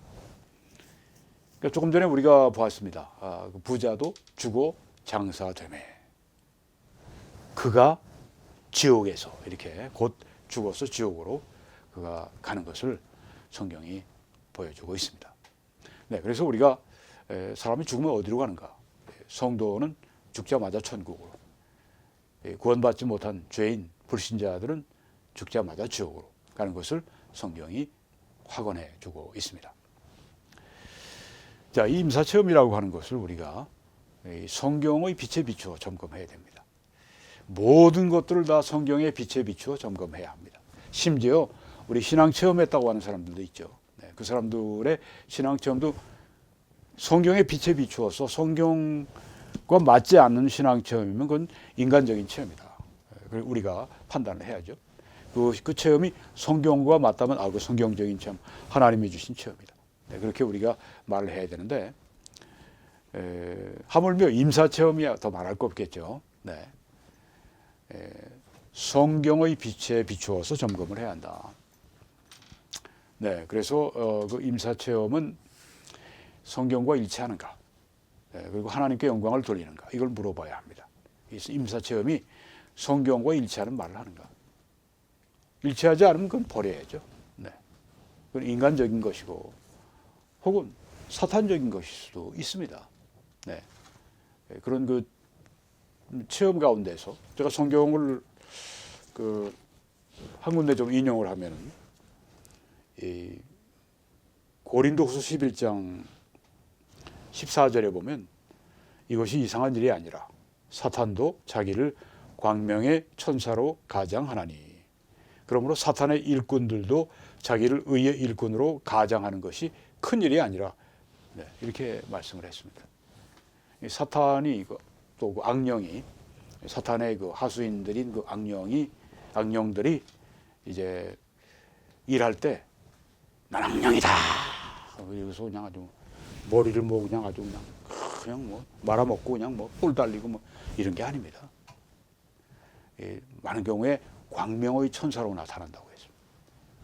그러니까 조금 전에 우리가 보았습니다. 그 부자도 죽어 장사되매 그가 지옥에서 이렇게 곧 죽어서 지옥으로 그가 가는 것을 성경이 보여주고 있습니다. 네, 그래서 우리가 사람이 죽으면 어디로 가는가? 성도는 죽자마자 천국으로, 구원받지 못한 죄인, 불신자들은 죽자마자 지옥으로 가는 것을 성경이 확언해 주고 있습니다. 자, 이 임사체험이라고 하는 것을 우리가 성경의 빛에 비추어 점검해야 됩니다. 모든 것들을 다 성경의 빛에 비추어 점검해야 합니다. 심지어 우리 신앙체험했다고 하는 사람들도 있죠. 그 사람들의 신앙체험도 성경의 빛에 비추어서 성경과 맞지 않는 신앙체험이면 그건 인간적인 체험이다. 우리가 판단을 해야죠. 그 체험이 성경과 맞다면 그 성경적인 체험, 하나님이 주신 체험이다. 그렇게 우리가 말을 해야 되는데 하물며 임사체험이야 더 말할 거 없겠죠. 네. 성경의 빛에 비추어서 점검을 해야 한다. 네, 그래서 그 임사체험은 성경과 일치하는가, 그리고 하나님께 영광을 돌리는가 이걸 물어봐야 합니다. 임사체험이 성경과 일치하는 말을 하는가. 일치하지 않으면 그건 버려야죠. 네, 그건 인간적인 것이고 혹은 사탄적인 것일 수도 있습니다. 네, 그런 그 체험 가운데서 제가 성경을 한 군데 좀 인용을 하면은 이 고린도후서 11장 14절에 보면 이것이 이상한 일이 아니라 사탄도 자기를 광명의 천사로 가장하나니 그러므로 사탄의 일꾼들도 자기를 의의 일꾼으로 가장하는 것이 큰 일이 아니라 이렇게 말씀을 했습니다. 사탄이 또 그 악령이 사탄의 그 하수인들인 그 악령들이 이제 일할 때 난 악령이다. 여기서 그냥 아주 머리를 뭐 그냥 아주 그냥 뭐 말아먹고 그냥 뭐 뿔 달리고 뭐 이런 게 아닙니다. 많은 경우에 광명의 천사로 나타난다고 했습니다.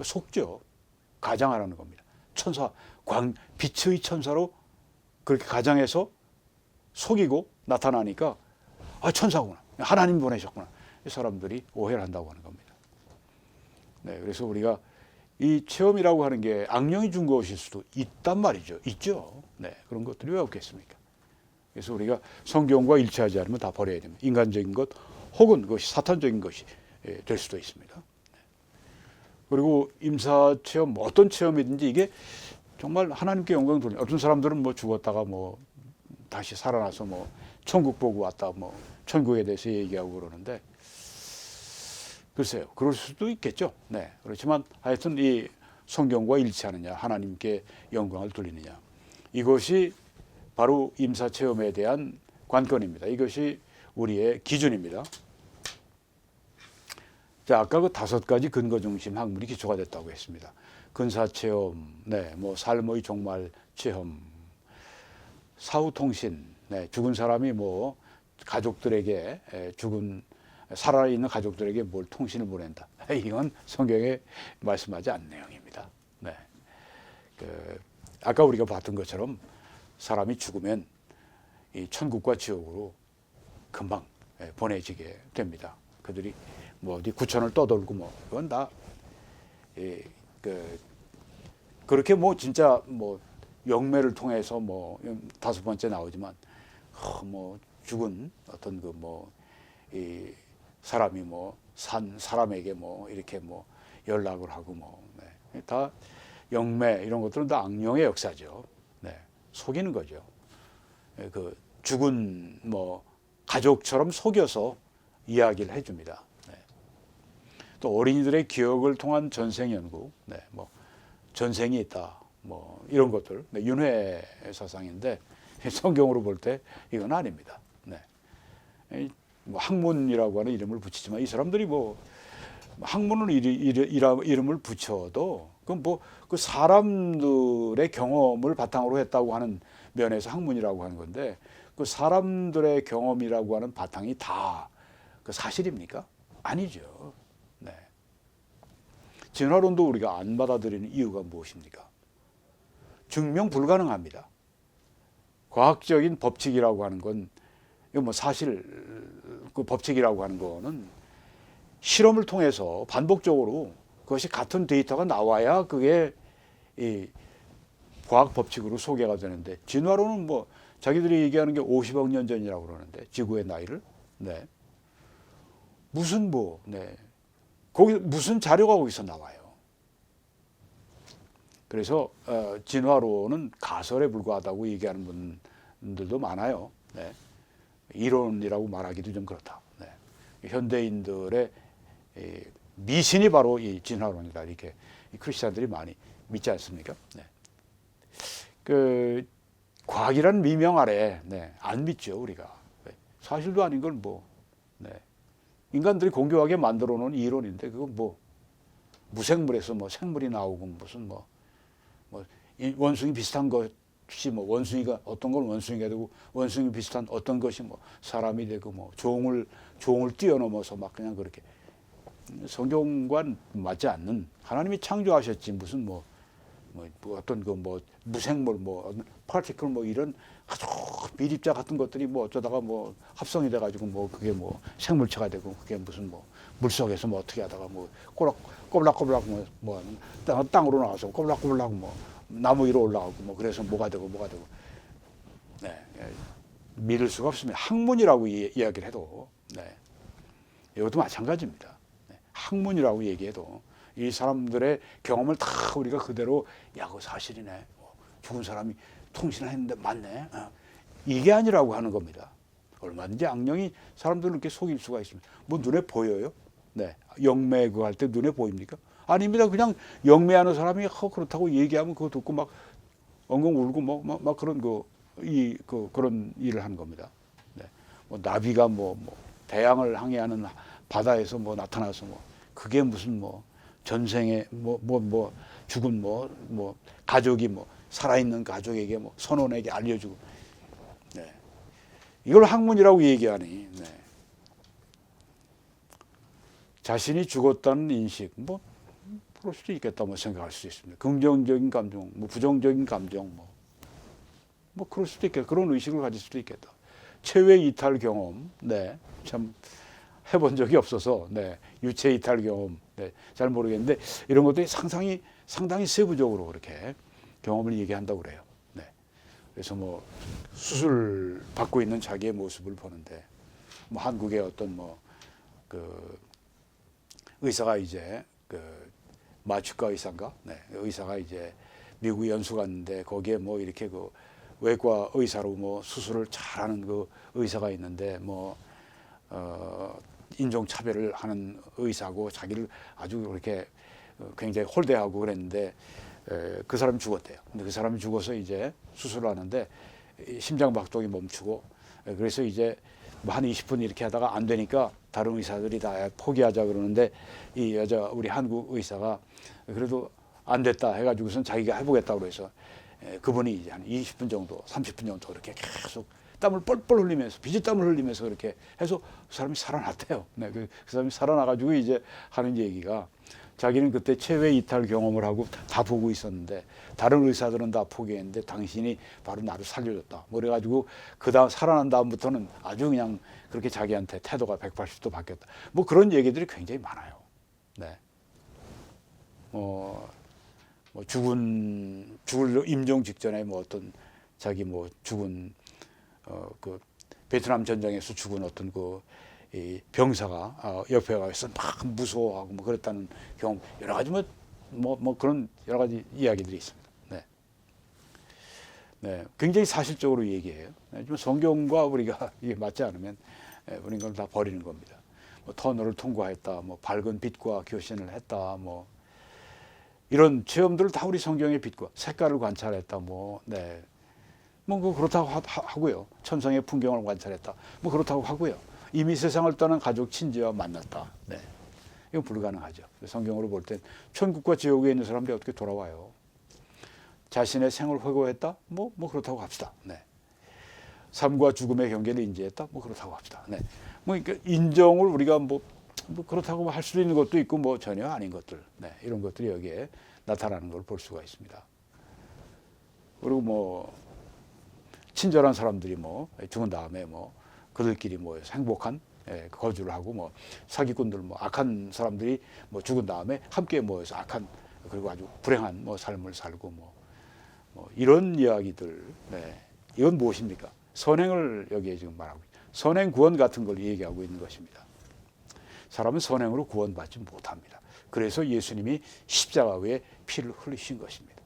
속죠. 가장하라는 겁니다. 천사, 빛의 천사로 그렇게 가장해서 속이고 나타나니까 천사구나. 하나님 보내셨구나. 사람들이 오해를 한다고 하는 겁니다. 네, 그래서 우리가 이 체험이라고 하는 게 악령이 준 것일 수도 있단 말이죠. 있죠. 네, 그런 것들이 왜 없겠습니까? 그래서 우리가 성경과 일치하지 않으면 다 버려야 됩니다. 인간적인 것 혹은 그것이 사탄적인 것이 될 수도 있습니다. 그리고 임사체험, 어떤 체험이든지 이게 정말 하나님께 영광 돌리는. 어떤 사람들은 뭐 죽었다가 뭐 다시 살아나서 뭐 천국 보고 왔다 뭐 천국에 대해서 얘기하고 그러는데 글쎄요, 그럴 수도 있겠죠. 네, 그렇지만 하여튼 이 성경과 일치하느냐, 하나님께 영광을 돌리느냐, 이것이 바로 임사체험에 대한 관건입니다. 이것이 우리의 기준입니다. 자, 아까 그 5가지 근거 중심 학문이 기초가 됐다고 했습니다. 근사 체험, 네, 뭐 삶의 종말 체험, 사후 통신, 네, 죽은 사람이 뭐 가족들에게 죽은 살아있는 가족들에게 뭘 통신을 보낸다. 이건 성경에 말씀하지 않는 내용입니다. 네, 아까 우리가 봤던 것처럼 사람이 죽으면 이 천국과 지옥으로 금방 보내지게 됩니다. 그들이 뭐 어디 구천을 떠돌고 뭐 그건 다 그렇게 뭐 진짜 뭐 영매를 통해서 뭐 5번째 나오지만 뭐 죽은 어떤 그 뭐 이 사람이 뭐 산 사람에게 뭐 이렇게 뭐 연락을 하고 뭐 다 영매 이런 것들은 다 악령의 역사죠. 네, 속이는 거죠. 그 죽은 뭐 가족처럼 속여서 이야기를 해줍니다. 네. 또 어린이들의 기억을 통한 전생 연구, 네, 뭐 전생이 있다, 뭐 이런 것들, 네, 윤회 사상인데 성경으로 볼 때 이건 아닙니다. 네. 뭐 학문이라고 하는 이름을 붙이지만 이 사람들이 뭐 학문을 이름을 붙여도 그건 뭐 그 사람들의 경험을 바탕으로 했다고 하는 면에서 학문이라고 하는 건데 그 사람들의 경험이라고 하는 바탕이 다 그 사실입니까? 아니죠. 네. 진화론도 우리가 안 받아들이는 이유가 무엇입니까? 증명 불가능합니다. 과학적인 법칙이라고 하는 건 이거 뭐 사실 그 법칙이라고 하는 거는 실험을 통해서 반복적으로 그것이 같은 데이터가 나와야 그게 이 과학 법칙으로 소개가 되는데 진화론은 뭐 자기들이 얘기하는 게 50억 년 전이라고 그러는데 지구의 나이를 네. 무슨 뭐 네. 거기 무슨 자료가 거기서 나와요. 그래서 진화론은 가설에 불과하다고 얘기하는 분들도 많아요. 네. 이론이라고 말하기도 좀 그렇다. 네. 현대인들의 미신이 바로 이 진화론이다. 이렇게 크리스찬들이 많이 믿지 않습니까? 네. 그 과학이라는 미명 아래 네, 안 믿죠 우리가. 네. 사실도 아닌 걸 뭐 네. 인간들이 공교하게 만들어 놓은 이론인데 그거 뭐 무생물에서 뭐 생물이 나오고 무슨 뭐 원숭이 비슷한 것이 뭐 원숭이가 어떤 건 원숭이가 되고 원숭이 비슷한 어떤 것이 뭐 사람이 되고 뭐 종을 뛰어넘어서 막 그냥 그렇게 성경과 맞지 않는 하나님이 창조하셨지 무슨 뭐 어떤 그 뭐 무생물 뭐 파티클 뭐 이런 아주 미립자 같은 것들이 뭐 어쩌다가 뭐 합성이 돼가지고 뭐 그게 뭐 생물체가 되고 그게 무슨 뭐 물속에서 뭐 어떻게 하다가 뭐 꼬락꼬락 뭐 땅으로 나와서 꼬락꼬락 뭐 나무 위로 올라가고 뭐 그래서 뭐가 되고 네, 믿을 수가 없습니다. 학문이라고 이야기를 해도 네, 이것도 마찬가지입니다. 네, 학문이라고 얘기해도 이 사람들의 경험을 다 우리가 그대로 야, 그거 사실이네. 죽은 사람이 통신을 했는데 맞네. 이게 아니라고 하는 겁니다. 얼마든지 악령이 사람들을 이렇게 속일 수가 있습니다. 뭐 눈에 보여요? 네. 영매 그거 할 때 눈에 보입니까? 아닙니다. 그냥 영매하는 사람이 그렇다고 얘기하면 그거 듣고 막 엉엉 울고 막 그런 그런 일을 하는 겁니다. 네. 뭐 나비가 뭐 대양을 항해하는 바다에서 뭐 나타나서 뭐 그게 무슨 뭐 전생에 죽은 뭐 가족이 뭐 살아있는 가족에게 뭐 선원에게 알려주고 네. 이걸 학문이라고 얘기하니 네. 자신이 죽었다는 인식 뭐 그럴 수도 있겠다 뭐 생각할 수 있습니다. 긍정적인 감정 뭐 부정적인 감정 뭐 그럴 수도 있겠다. 그런 의식을 가질 수도 있겠다. 체외 이탈 경험 네. 참 해본 적이 없어서 네. 유체 이탈 경험 네. 잘 모르겠는데 이런 것들이 상당히 세부적으로 그렇게 경험을 얘기한다고 그래요. 네. 그래서 뭐 수술 받고 있는 자기의 모습을 보는데 뭐 한국의 어떤 그 의사가 이제 그 마취과 의사인가? 네. 의사가 이제 미국 연수 갔는데 거기에 뭐 이렇게 그 외과 의사로 뭐 수술을 잘하는 그 의사가 있는데 인종 차별을 하는 의사고 자기를 아주 그렇게 굉장히 홀대하고 그랬는데 그 사람이 죽었대요. 근데 그 사람이 죽어서 이제 수술을 하는데 심장 박동이 멈추고 그래서 이제 뭐한 20분 이렇게 하다가 안 되니까 다른 의사들이 다 포기하자 그러는데 이 여자 우리 한국 의사가 그래도 안 됐다 해가지고선 자기가 해보겠다고 그래서 그분이 이제 한 20분 정도 30분 정도 그렇게 계속 땀을 뻘뻘 흘리면서 비지땀을 흘리면서 그렇게 해서 그 사람이 살아났대요. 네, 그 사람이 살아나가지고 이제 하는 얘기가 자기는 그때 체외 이탈 경험을 하고 다 보고 있었는데 다른 의사들은 다 포기했는데 당신이 바로 나를 살려줬다. 뭐 그래가지고 그다음 살아난 다음부터는 아주 그냥 그렇게 자기한테 태도가 180도 바뀌었다. 뭐 그런 얘기들이 굉장히 많아요. 네. 뭐 죽을 임종 직전에 뭐 어떤 자기 뭐 죽은 그 베트남 전쟁에서 죽은 어떤 이 병사가 옆에 가서 막 무서워하고 뭐 그랬다는 경험 여러 가지 뭐 그런 여러 가지 이야기들이 있습니다. 네, 네, 굉장히 사실적으로 얘기해요. 좀 성경과 우리가 이게 맞지 않으면 우리는 걸 다 버리는 겁니다. 뭐 터널을 통과했다, 뭐 밝은 빛과 교신을 했다, 뭐 이런 체험들을 다 우리 성경의 빛과 색깔을 관찰했다, 뭐 네. 뭐 그렇다고 하고요. 천상의 풍경을 관찰했다. 뭐 그렇다고 하고요. 이미 세상을 떠난 가족 친지와 만났다. 네, 이건 불가능하죠. 성경으로 볼 땐 천국과 지옥에 있는 사람들이 어떻게 돌아와요? 자신의 생을 회고했다. 뭐 그렇다고 합시다. 네, 삶과 죽음의 경계를 인지했다. 뭐 그렇다고 합시다. 네, 뭐 그러니까 인정을 우리가 뭐 그렇다고 할 수도 있는 것도 있고 뭐 전혀 아닌 것들. 네, 이런 것들이 여기에 나타나는 걸 볼 수가 있습니다. 그리고 뭐 친절한 사람들이 뭐 죽은 다음에 뭐 그들끼리 뭐 행복한 거주를 하고 뭐 사기꾼들 뭐 악한 사람들이 뭐 죽은 다음에 함께 모여서 악한 그리고 아주 불행한 뭐 삶을 살고 뭐 이런 이야기들. 네. 이건 무엇입니까? 선행을 여기에 지금 말하고 선행 구원 같은 걸 얘기하고 있는 것입니다. 사람은 선행으로 구원받지 못합니다. 그래서 예수님이 십자가 위에 피를 흘리신 것입니다.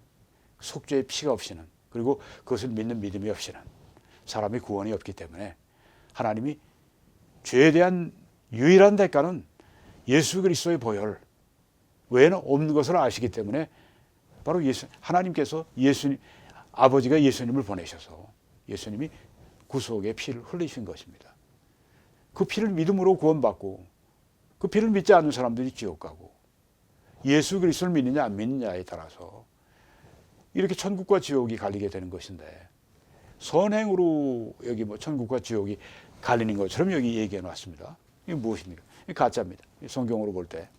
속죄의 피가 없이는 그리고 그것을 믿는 믿음이 없이는 사람이 구원이 없기 때문에 하나님이 죄에 대한 유일한 대가는 예수 그리스도의 보혈 외에는 없는 것을 아시기 때문에 바로 하나님께서 아버지가 예수님을 보내셔서 예수님이 구속의 피를 흘리신 것입니다. 그 피를 믿음으로 구원받고 그 피를 믿지 않는 사람들이 지옥 가고 예수 그리스도를 믿느냐 안 믿느냐에 따라서 이렇게 천국과 지옥이 갈리게 되는 것인데 선행으로 여기 뭐 천국과 지옥이 갈리는 것처럼 여기 얘기해 놨습니다. 이게 무엇입니까? 이게 가짜입니다. 성경으로 볼 때.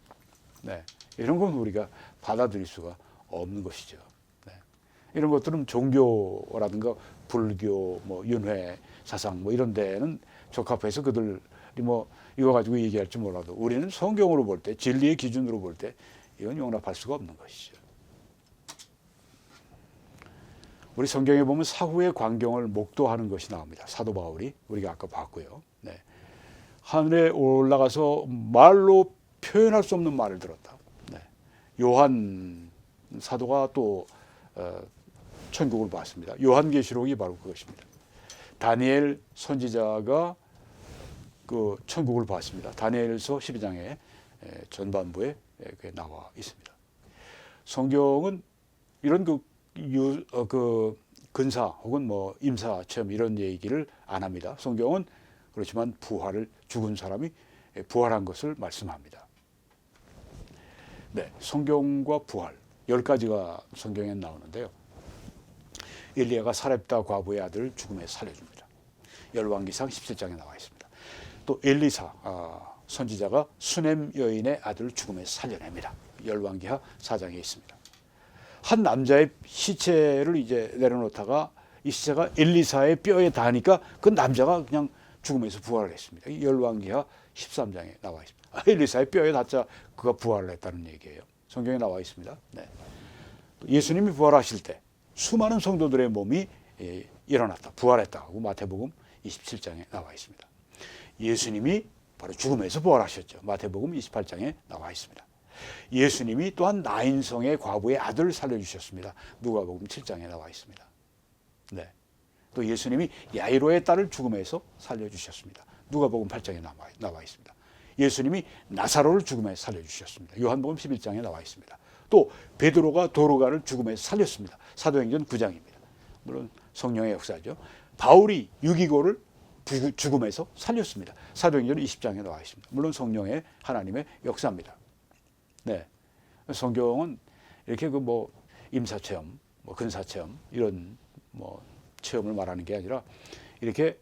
네. 이런 건 우리가 받아들일 수가 없는 것이죠. 네. 이런 것들은 종교라든가 불교, 뭐 윤회 사상 뭐 이런 데는 적합해서 그들이 뭐 이거 가지고 얘기할지 몰라도 우리는 성경으로 볼 때 진리의 기준으로 볼 때 이건 용납할 수가 없는 것이죠. 우리 성경에 보면 사후의 광경을 목도하는 것이 나옵니다. 사도 바울이 우리가 아까 봤고요. 네. 하늘에 올라가서 말로 표현할 수 없는 말을 들었다. 네. 요한 사도가 또 천국을 봤습니다. 요한계시록이 바로 그것입니다. 다니엘 선지자가 그 천국을 봤습니다. 다니엘서 12장의 전반부에 나와 있습니다. 성경은 이런 그 근사 혹은 뭐 임사 체험 이런 얘기를 안 합니다. 성경은 그렇지만 죽은 사람이 부활한 것을 말씀합니다. 네, 성경과 부활 10가지가 성경에 나오는데요. 엘리야가 사렙다 과부의 아들을 죽음에 살려줍니다. 열왕기상 17장에 나와 있습니다. 또 엘리사 선지자가 수넴 여인의 아들을 죽음에 살려냅니다. 열왕기하 4장에 있습니다. 한 남자의 시체를 이제 내려놓다가 이 시체가 엘리사의 뼈에 닿으니까 그 남자가 그냥 죽음에서 부활을 했습니다. 열왕기하 13장에 나와 있습니다. 엘리사의 뼈에 닿자 그가 부활을 했다는 얘기예요. 성경에 나와 있습니다. 네. 예수님이 부활하실 때 수많은 성도들의 몸이 일어났다, 부활했다 하고 마태복음 27장에 나와 있습니다. 예수님이 바로 죽음에서 부활하셨죠. 마태복음 28장에 나와 있습니다. 예수님이 또한 나인성의 과부의 아들을 살려주셨습니다. 누가복음 7장에 나와 있습니다. 네. 또 예수님이 야이로의 딸을 죽음에서 살려주셨습니다. 누가복음 8장에 나와 있습니다. 예수님이 나사로를 죽음에서 살려주셨습니다. 요한복음 11장에 나와 있습니다. 또 베드로가 도로가를 죽음에서 살렸습니다. 사도행전 9장입니다. 물론 성령의 역사죠. 바울이 유기고를 죽음에서 살렸습니다. 사도행전 20장에 나와 있습니다. 물론 성령의 하나님의 역사입니다. 네, 성경은 이렇게 그 뭐 임사체험, 뭐 근사체험 이런 뭐 체험을 말하는 게 아니라 이렇게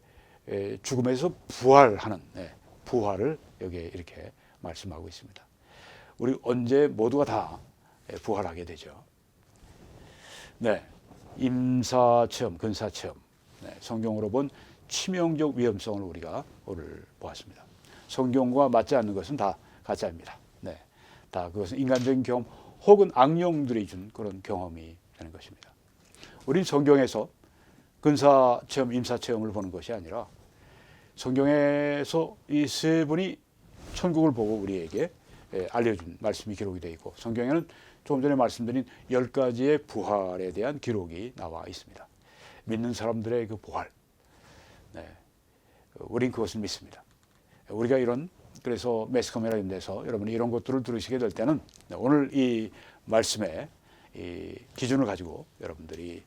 죽음에서 부활하는 부활을 여기에 이렇게 말씀하고 있습니다. 우리 언제 모두가 다 부활하게 되죠. 네, 임사체험, 근사체험, 성경으로 본 치명적 위험성을 우리가 오늘 보았습니다. 성경과 맞지 않는 것은 다 가짜입니다. 네, 다 그것은 인간적인 경험 혹은 악령들이 준 그런 경험이 되는 것입니다. 우린 성경에서 근사체험, 임사체험을 보는 것이 아니라 성경에서 이 세 분이 천국을 보고 우리에게 알려준 말씀이 기록이 되어 있고 성경에는 조금 전에 말씀드린 10가지의 부활에 대한 기록이 나와 있습니다. 믿는 사람들의 그 부활, 우린 그것을 믿습니다. 우리가 그래서 매스컴이나 이런 데서 여러분이 이런 것들을 들으시게 될 때는 오늘 이 말씀의 이 기준을 가지고 여러분들이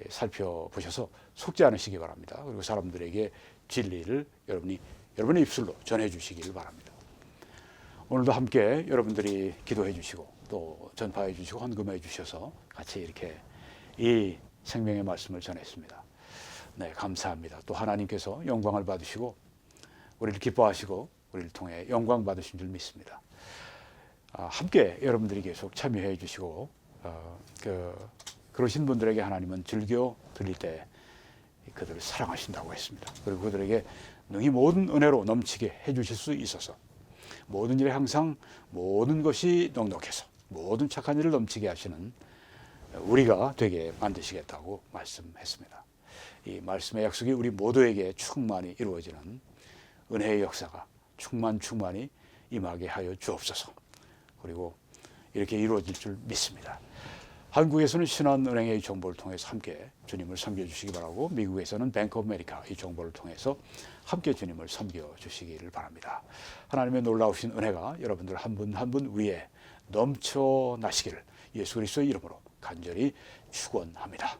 살펴보셔서 속지 않으시기 바랍니다. 그리고 사람들에게 진리를 여러분의 입술로 전해 주시길 바랍니다. 오늘도 함께 여러분들이 기도해 주시고 또 전파해 주시고 헌금해 주셔서 같이 이렇게 이 생명의 말씀을 전했습니다. 네, 감사합니다. 또 하나님께서 영광을 받으시고 우리를 기뻐하시고 우리를 통해 영광 받으신 줄 믿습니다. 함께 여러분들이 계속 참여해 주시고 그러신 분들에게 하나님은 즐겨 드릴 때 그들을 사랑하신다고 했습니다. 그리고 그들에게 능히 모든 은혜로 넘치게 해주실 수 있어서 모든 일에 항상 모든 것이 넉넉해서 모든 착한 일을 넘치게 하시는 우리가 되게 만드시겠다고 말씀했습니다. 이 말씀의 약속이 우리 모두에게 충만히 이루어지는 은혜의 역사가 충만히 임하게 하여 주옵소서. 그리고 이렇게 이루어질 줄 믿습니다. 한국에서는 신한은행의 정보를 통해서 함께 주님을 섬겨주시기 바라고 미국에서는 뱅크 오브 아메리카 이 정보를 통해서 함께 주님을 섬겨주시기를 바랍니다. 하나님의 놀라우신 은혜가 여러분들 한 분 한 분 위에 넘쳐나시기를 예수 그리스도의 이름으로 간절히 축원합니다.